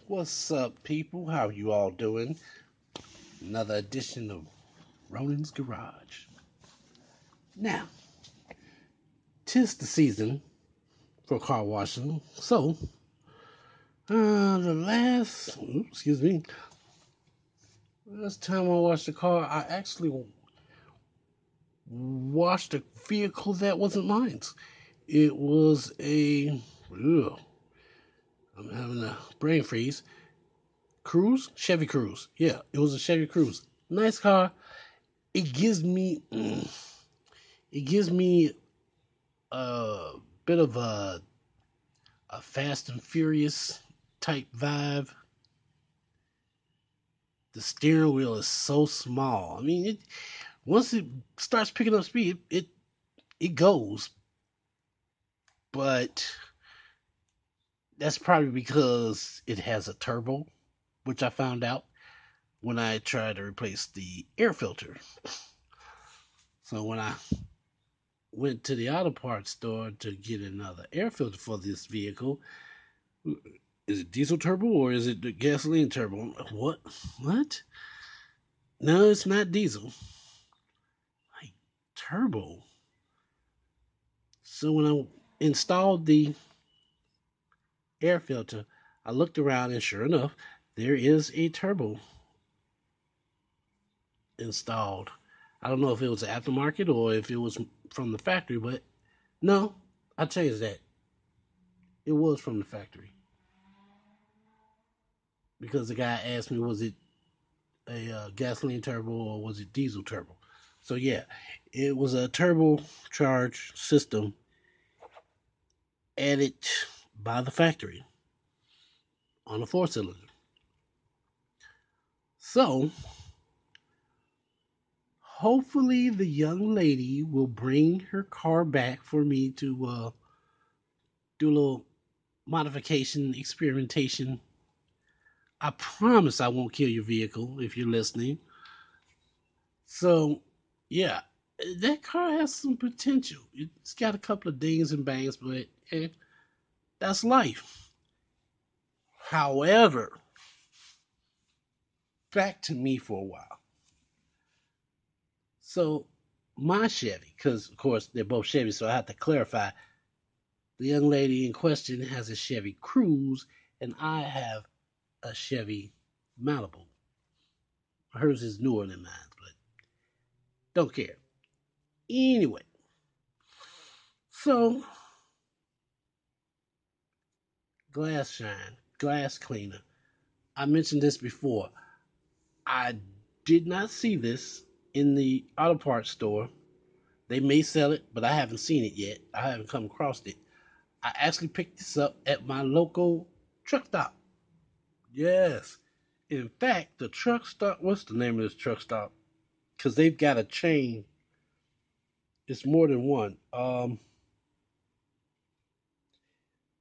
What's up, people? How you all doing? Another edition of Ronan's Garage. Now, 'tis the season for car washing, so the last time I washed the car, I actually washed a vehicle that wasn't mine. It was ugh, I'm having a brain freeze. Chevy Cruze. Yeah, it was a Chevy Cruze. Nice car. It gives me, it gives me a bit of a Fast and Furious type vibe. The steering wheel is so small. I mean, once it starts picking up speed, it goes. But that's probably because it has a turbo, which I found out when I tried to replace the air filter. So when I went to the auto parts store to get another air filter for this vehicle, is it diesel turbo or is it the gasoline turbo? I'm like, what? What? No, it's not diesel. Like turbo. So when I installed the air filter, I looked around and sure enough, there is a turbo installed. I don't know if it was aftermarket or if it was from the factory, but no, I changed that. It was from the factory because the guy asked me, was it a gasoline turbo or was it diesel turbo? So yeah, it was a turbo charge system added by the factory on a four cylinder. So hopefully the young lady will bring her car back for me to do a little modification experimentation. I promise I won't kill your vehicle if you're listening. So yeah, that car has some potential. It's got a couple of dings and bangs, but that's life. However, back to me for a while. So my Chevy, because of course they're both Chevy, so I have to clarify. The young lady in question has a Chevy Cruze, and I have a Chevy Malibu. Hers is newer than mine, but don't care. Anyway, so glass shine, glass cleaner. I mentioned this before. I did not see this in the auto parts store. They may sell it, but I haven't seen it yet. I haven't come across it. I actually picked this up at my local truck stop. Yes. In fact, the truck stop, what's the name of this truck stop? Because they've got a chain. It's more than one.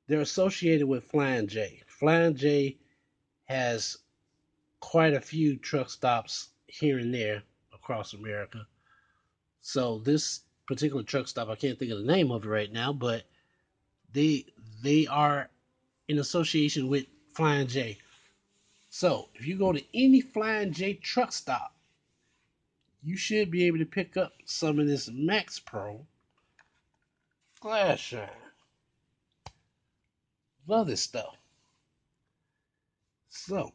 They're associated with Flying J. Flying J has quite a few truck stops here and there across America. So this particular truck stop, I can't think of the name of it right now, but they they are in association with Flying J. So if you go to any Flying J truck stop, you should be able to pick up some of this Max Pro glass shine. Love this stuff. So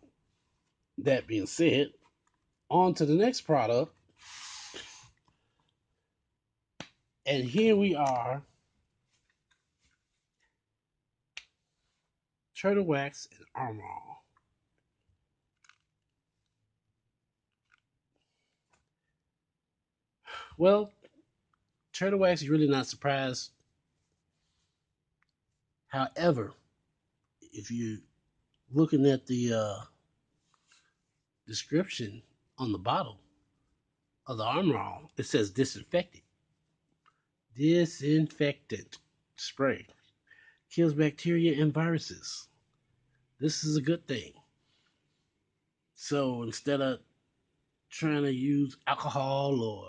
that being said, on to the next product. And here we are, turtle wax and armor all. Well, turtle wax is really not surprised. However, if you looking at the description on the bottle of the armor all, it says disinfectant. Disinfectant spray kills bacteria and viruses. This is a good thing. So instead of trying to use alcohol or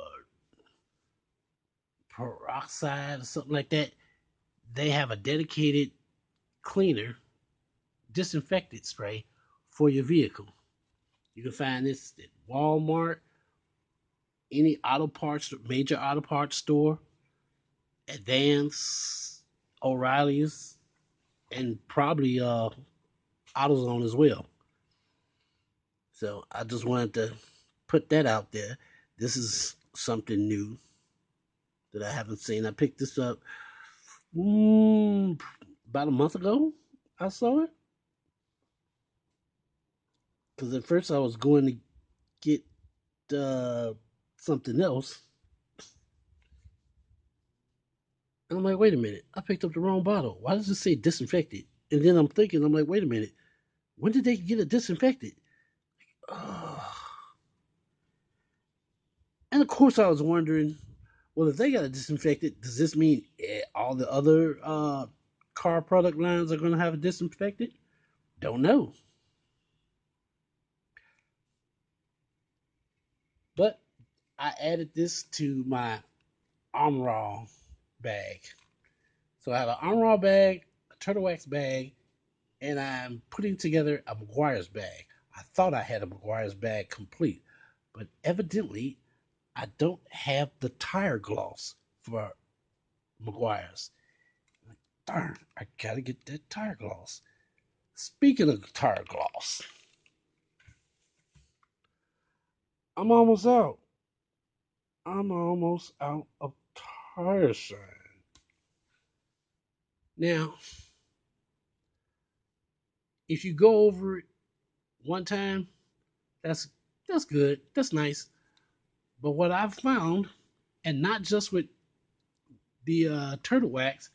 peroxide or something like that, they have a dedicated cleaner, disinfectant spray for your vehicle. You can find this at Walmart, any auto parts, major auto parts store, Advance, O'Reilly's, and probably AutoZone as well. So I just wanted to put that out there. This is something new that I haven't seen. I picked this up about a month ago. I saw it because at first I was going to get something else. And I'm like, wait a minute, I picked up the wrong bottle. Why does it say disinfected? And then I'm thinking, I'm like, wait a minute, when did they get it disinfected? Oh. And of course, I was wondering, well, if they got it disinfected, does this mean all the other car product lines are going to have it disinfected? Don't know. But I added this to my Armor All bag. So I have an Armor All bag, a Turtle Wax bag, and I'm putting together a McGuire's bag. I thought I had a McGuire's bag complete, but evidently I don't have the tire gloss for McGuire's. Darn, I gotta get that tire gloss. Speaking of tire gloss, I'm almost out. I'm almost out of tire shine. Now, if you go over it one time, that's that's good. That's nice. But what I've found, and not just with the turtle wax,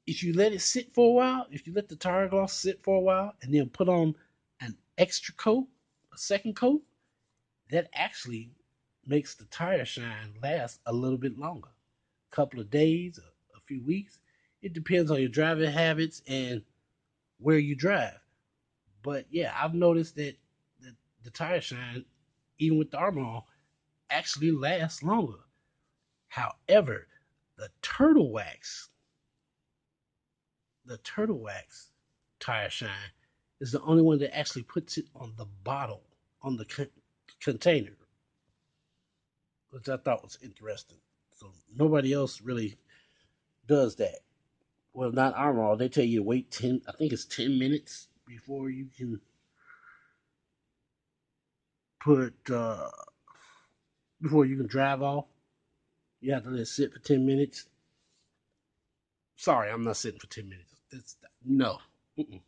if you let it sit for a while, if you let the tire gloss sit for a while, and then put on an extra coat, a second coat, that actually makes the tire shine last a little bit longer. A couple of days, a few weeks. It depends on your driving habits and where you drive. But yeah, I've noticed that the tire shine, even with the armor on, actually lasts longer. However, the turtle wax, the turtle wax tire shine is the only one that actually puts it on the bottle, on the container, which I thought was interesting. So nobody else really does that. Well, not Armor All. They tell you to wait 10. I think it's 10 minutes before you can put before you can drive off. You have to let it sit for 10 minutes. Sorry, I'm not sitting for 10 minutes. It's no, mm-mm,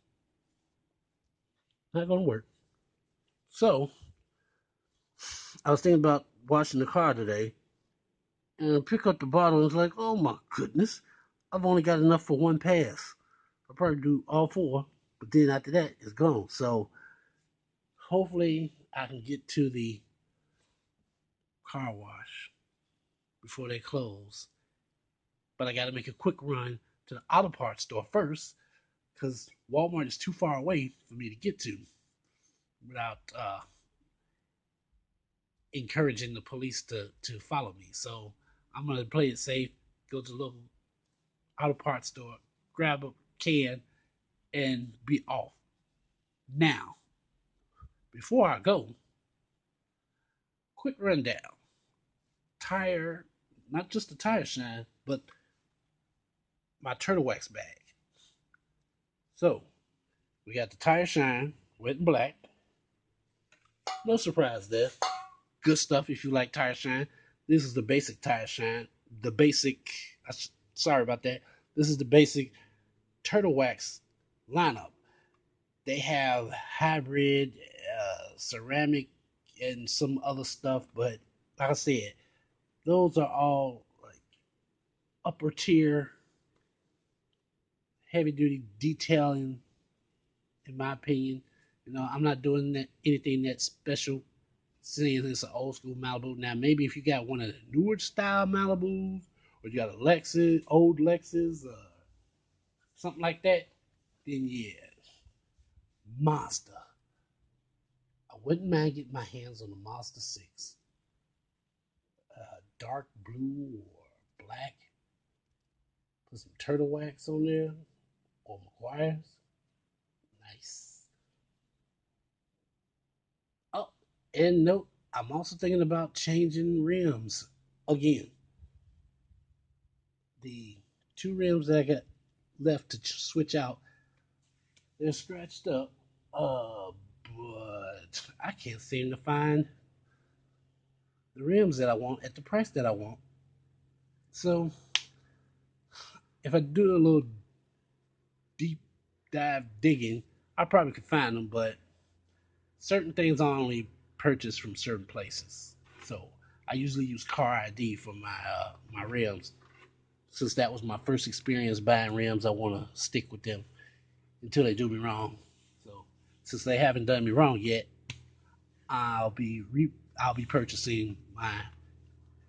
not gonna work. So I was thinking about washing the car today, and I pick up the bottle and it's like, oh my goodness, I've only got enough for one pass. I'll probably do all four, but then after that, it's gone. So hopefully I can get to the car wash before they close. But I got to make a quick run to the auto parts store first because Walmart is too far away for me to get to without encouraging the police to follow me. So I'm gonna play it safe, go to the local auto parts store, grab a can, and be off. Now, before I go, quick rundown. Tire, not just the tire shine, but my turtle wax bag. So we got the tire shine, red and black. No surprise there. Good stuff if you like tire shine. This is the basic tire shine. The basic. Sorry about that. This is the basic turtle wax lineup. They have hybrid, ceramic, and some other stuff, but like I said, those are all like upper tier, heavy duty detailing, in my opinion. You know, I'm not doing that anything that special. Seeing it's an old school Malibu. Now, maybe if you got one of the newer style Malibus, or you got a Lexus, old Lexus, something like that, then yeah, Mazda. I wouldn't mind getting my hands on a Mazda 6. Dark blue or black. Put some turtle wax on there or McGuire's. Nice. And note, I'm also thinking about changing rims again. The two rims that I got left to switch out, they're scratched up. But I can't seem to find the rims that I want at the price that I want. So if I do a little deep dive digging, I probably could find them, but certain things I only purchase from certain places. So I usually use Car ID for my rims. Since that was my first experience buying rims, I want to stick with them until they do me wrong. So since they haven't done me wrong yet, I'll be I'll be purchasing my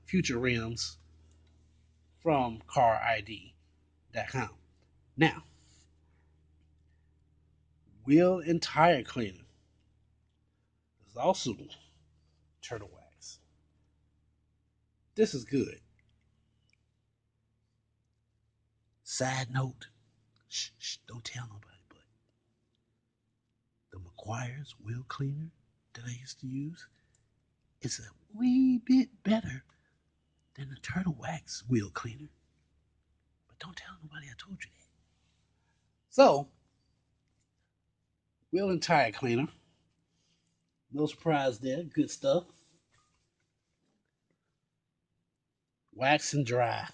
future rims from CarID.com. Now, wheel and tire cleaner is also turtle wax. This is good. Side note, shh, don't tell nobody, but the McGuire's wheel cleaner that I used to use is a wee bit better than the turtle wax wheel cleaner. But don't tell nobody I told you that. So, wheel and tire cleaner. No surprise there. Good stuff. Wax and dry.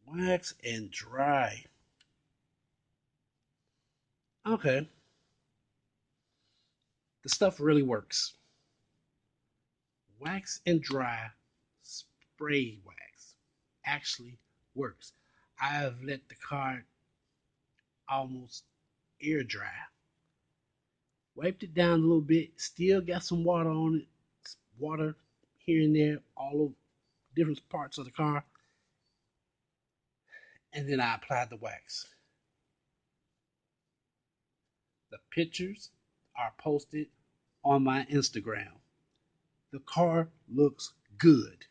Wax and dry. Okay. The stuff really works. Wax and dry spray wax actually works. I've let the car almost air dry. Wiped it down a little bit. Still got some water on it. Water here and there, all over different parts of the car. And then I applied the wax. The pictures are posted on my Instagram. The car looks good.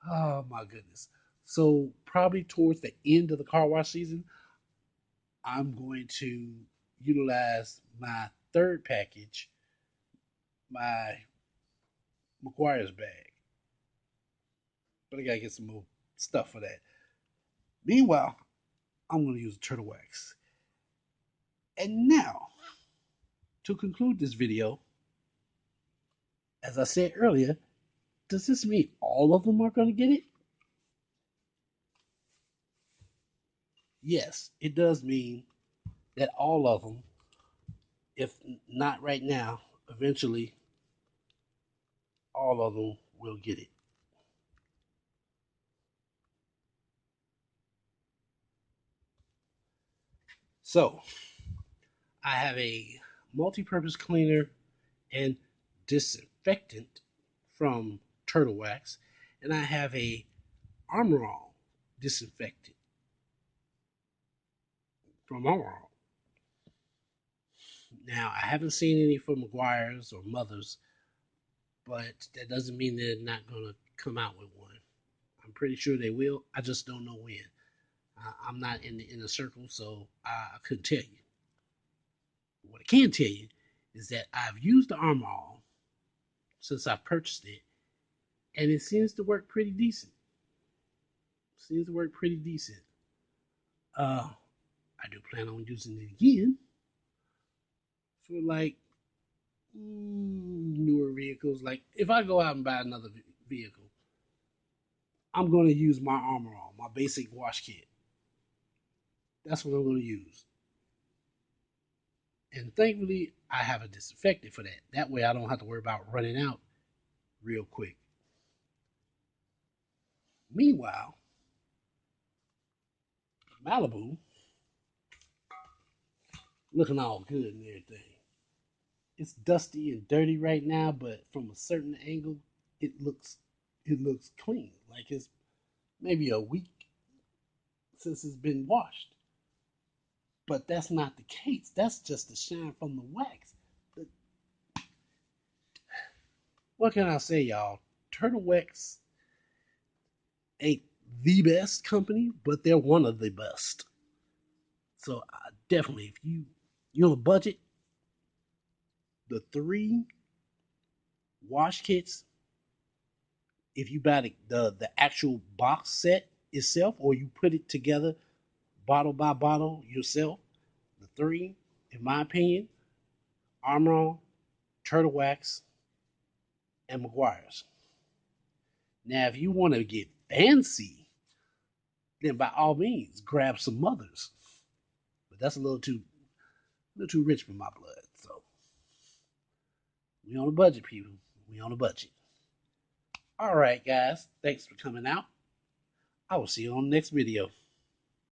Oh my goodness. So probably towards the end of the car wash season, I'm going to utilize my third package, my McGuire's bag. But I gotta get some more stuff for that. Meanwhile, I'm gonna use turtle wax. And now, to conclude this video, as I said earlier, does this mean all of them are gonna get it? Yes, it does mean that all of them, if not right now, eventually all of them will get it. So, I have a multi-purpose cleaner and disinfectant from Turtle Wax, and I have a Armor All disinfectant from Armor All. Now, I haven't seen any from McGuire's or Mother's, but that doesn't mean they're not going to come out with one. I'm pretty sure they will. I just don't know when. I'm not in the inner circle, so I couldn't tell you. What I can tell you is that I've used the Armor All since I purchased it, and it seems to work pretty decent. Seems to work pretty decent. Uh, I do plan on using it again for like newer vehicles. Like if I go out and buy another vehicle, I'm going to use my Armor All, my basic wash kit. That's what I'm going to use. And thankfully, I have a disinfectant for that. That way, I don't have to worry about running out real quick. Meanwhile, Malibu looking all good and everything. It's dusty and dirty right now, but from a certain angle, it looks it looks clean. Like it's maybe a week since it's been washed. But that's not the case. That's just the shine from the wax. What can I say, y'all? Turtle Wax ain't the best company, but they're one of the best. So definitely, if you're on a budget, the three Wash kits, if you buy the actual box set itself, or you put it together bottle by bottle yourself, the three, in my opinion, Armor, Turtle Wax, and McGuire's. Now, if you want to get fancy, then by all means grab some mothers. But that's a little too rich for my blood. So we on a budget, people. We on a budget. All right, guys. Thanks for coming out. I will see you on the next video.